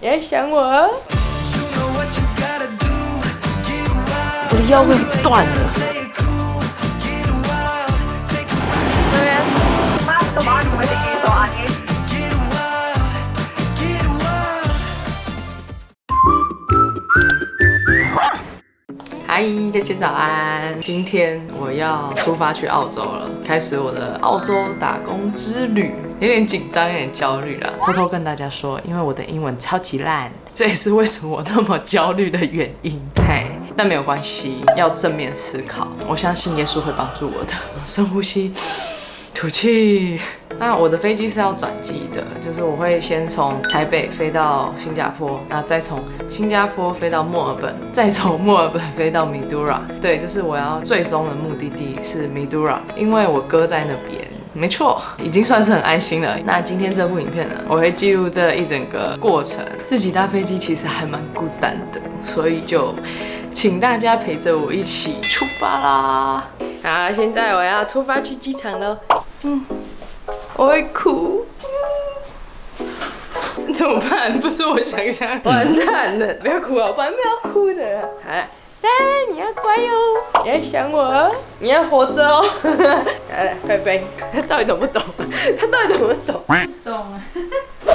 也想我？我的腰会断了。这边。嗨，大家早安！今天我要出发去澳洲了，开始我的澳洲打工之旅，有点紧张，有点焦虑啦。偷偷跟大家说，因为我的英文超级烂，这也是为什么我那么焦虑的原因。嘿，但没有关系，要正面思考，我相信耶稣会帮助我的。深呼吸。吐气。那我的飞机是要转机的，就是我会先从台北飞到新加坡，然后再从新加坡飞到墨尔本，再从墨尔本飞到米都拉。对，就是我要最终的目的地是米都拉，因为我哥在那边。没错，已经算是很安心了。那今天这部影片呢，我会记录这一整个过程。自己搭飞机其实还蛮孤单的，所以就请大家陪着我一起出发啦！好，现在我要出发去机场了。我会哭。怎么办？不是我想象，完蛋了！不要哭啊，我本来没有哭的。好了，但你要乖哦，你要想我，你要活着哦。好了，拜拜。他到底懂不懂？他到底懂不懂？懂啊。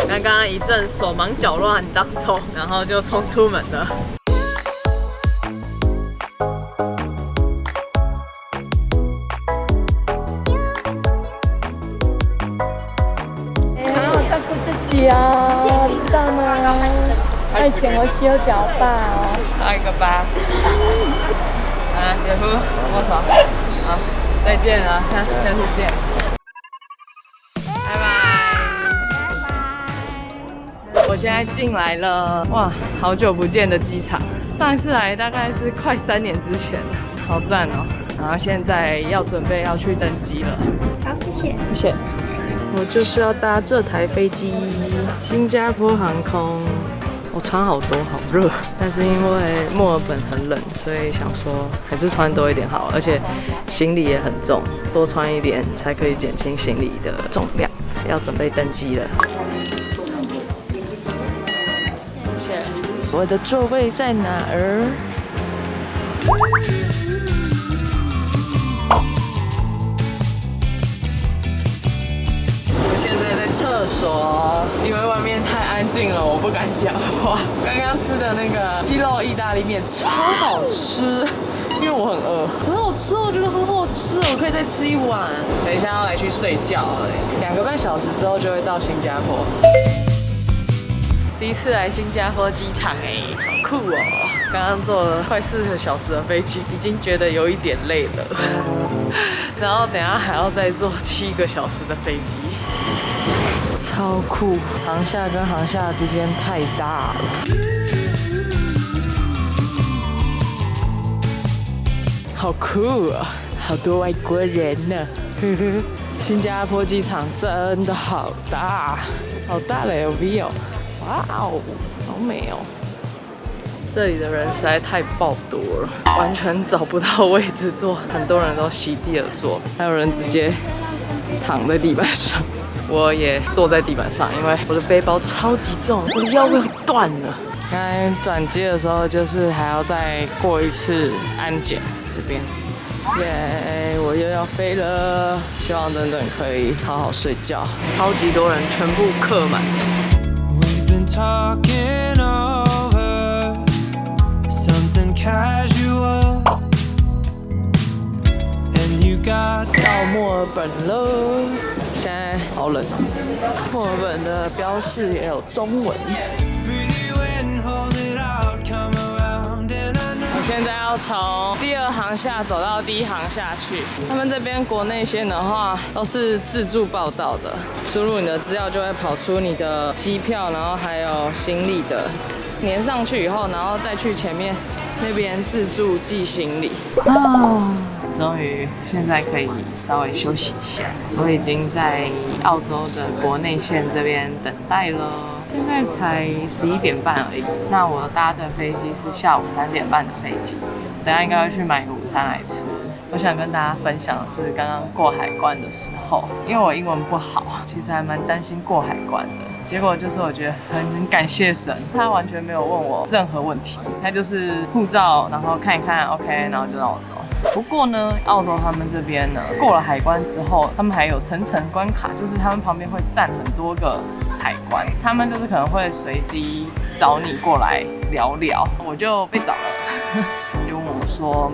那刚刚一阵手忙脚乱当中，然后就冲出门了。啊，知道吗？爱情我修脚吧哦，好一个吧。姐夫，握手。好，再见了，下次见。拜拜。我现在进来了，哇，好久不见的机场。上一次来大概是快3年之前，好赞哦。然后现在要准备要去登机了。好，谢谢。谢谢。我就是要搭这台飞机，新加坡航空。我穿好多，好热，但是因为墨尔本很冷，所以想说还是穿多一点好，而且行李也很重，多穿一点才可以减轻行李的重量。要准备登机了，谢谢。我的座位在哪儿？厕所，因为外面太安静了，我不敢讲话。刚刚吃的那个鸡肉意大利面超好吃，因为我很饿，很好吃，我觉得很好吃，我可以再吃一碗。等一下要来去睡觉了，2个半小时之后就会到新加坡。第一次来新加坡机场好酷哦！刚刚坐了快4个小时的飞机，已经觉得有一点累了。然后等一下还要再坐7个小时的飞机。超酷，航厦跟航厦之间太大了，好酷啊！好多外国人呢，新加坡机场真的好大，好大的 LV 哦，哇哦，好美哦！这里的人实在太爆多了，完全找不到位置坐，很多人都席地而坐，还有人直接躺在地板上。我也坐在地板上，因为我的背包超级重，我的腰会断了。刚才转机的时候，就是还要再过一次安检这边。耶，我又要飞了，希望等等可以好好睡觉。超级多人，全部客满。到墨尔本了。现在好冷哦，墨尔本的标示也有中文。我现在要从第2航厦走到第1航厦去。他们这边国内线的话都是自助报到的，输入你的资料就会跑出你的机票，然后还有行李的，粘上去以后，然后再去前面那边自助寄行李。终于现在可以稍微休息一下。我已经在澳洲的国内线这边等待了，现在才11点半而已。那我搭的飞机是下午3点半的飞机，等下应该会去买个午餐来吃。我想跟大家分享的是刚刚过海关的时候，因为我英文不好，其实还蛮担心过海关的。结果就是我觉得很感谢神，他完全没有问我任何问题，他就是护照，然后看一看 OK， 然后就让我走。不过呢，澳洲他们这边呢，过了海关之后，他们还有层层关卡，就是他们旁边会站很多个海关，他们就是可能会随机找你过来聊聊，我就被找了，就问我说，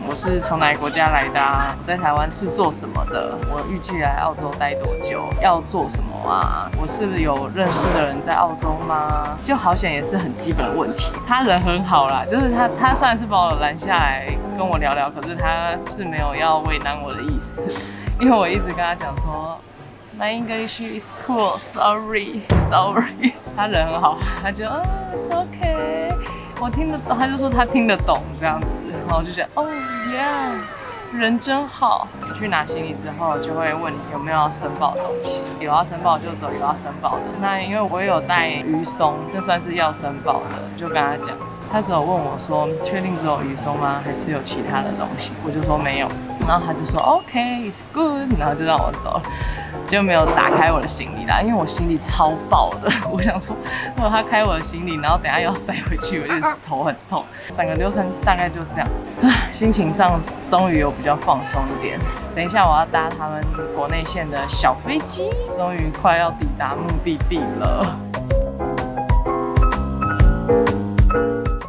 我是从哪个国家来的啊？我在台湾是做什么的？我预计来澳洲待多久？要做什么啊？我是不是有认识的人在澳洲吗？就好险也是很基本的问题。他人很好啦，就是他虽然是把我拦下来跟我聊聊，可是他是没有要为难我的意思，因为我一直跟他讲说 My English is poor, sorry. 他人很好，他就it's okay， 我听得懂，他就说他听得懂这样子，然后我就觉得yeah， 人真好。去拿行李之后，就会问你有没有要申报的东西，有要申报就走有要申报的。那因为我有带鱼松，那算是要申报的，就跟他讲。他只有问我说，确定只有鱼松吗？还是有其他的东西？我就说没有，然后他就说 OK，it's good， 然后就让我走了，就没有打开我的行李啦，因为我行李超爆的。我想说，如果他开我的行李，然后等一下要塞回去，我就头很痛。整个流程大概就这样，心情上终于有比较放松一点。等一下我要搭他们国内线的小飞机，终于快要抵达目的地了。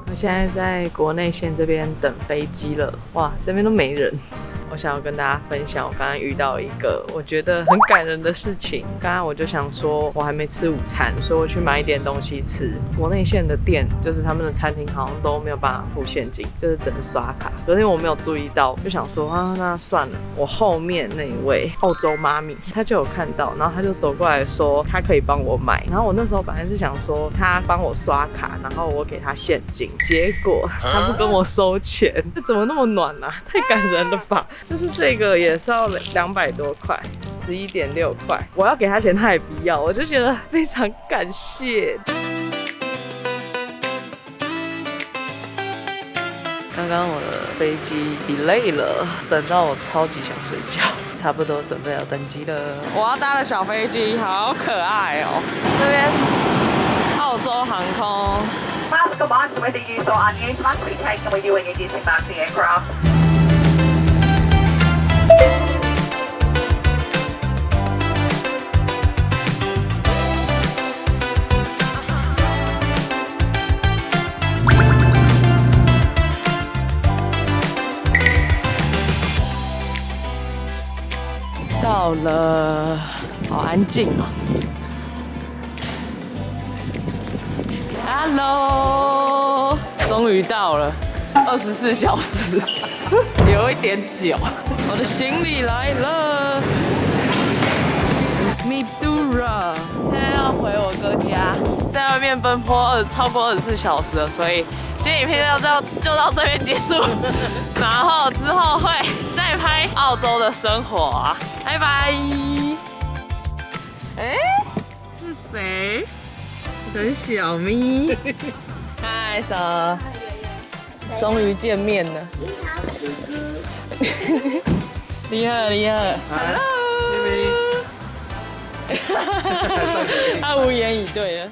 我现在在国内线这边等飞机了，哇，这边都没人。我想要跟大家分享，我刚刚遇到一个我觉得很感人的事情。刚刚我就想说，我还没吃午餐，所以我去买一点东西吃。国内线的店，就是他们的餐厅好像都没有办法付现金，就是只能刷卡。可是我没有注意到，就想说那算了。我后面那一位澳洲妈咪，她就有看到，然后她就走过来说，她可以帮我买。然后我那时候本来是想说，她帮我刷卡，然后我给她现金。结果她不跟我收钱，这怎么那么暖啊？太感人了吧！就是这个也是要200多块，11.6块，我要给他钱，他也不要，我就觉得非常感谢。刚刚我的飞机 delay 了，等到我超级想睡觉，差不多准备要登机了。我要搭的小飞机好可爱哦，这边澳洲航空。Mask command whether you or unused must be taken with you when you're disembark the aircraft.到了，好安静哦。Hello， 终于到了，24小时，有一点久。我的行李来了 ，Midura， 现在要回我哥家，在外面奔波超过24小时了，所以今天影片就到这边结束，然后之后会再拍澳洲的生活啊，拜拜。是谁？很小咪。嗨，嫂，终于见面了。你好，你好 ，Hello。他无言以对了。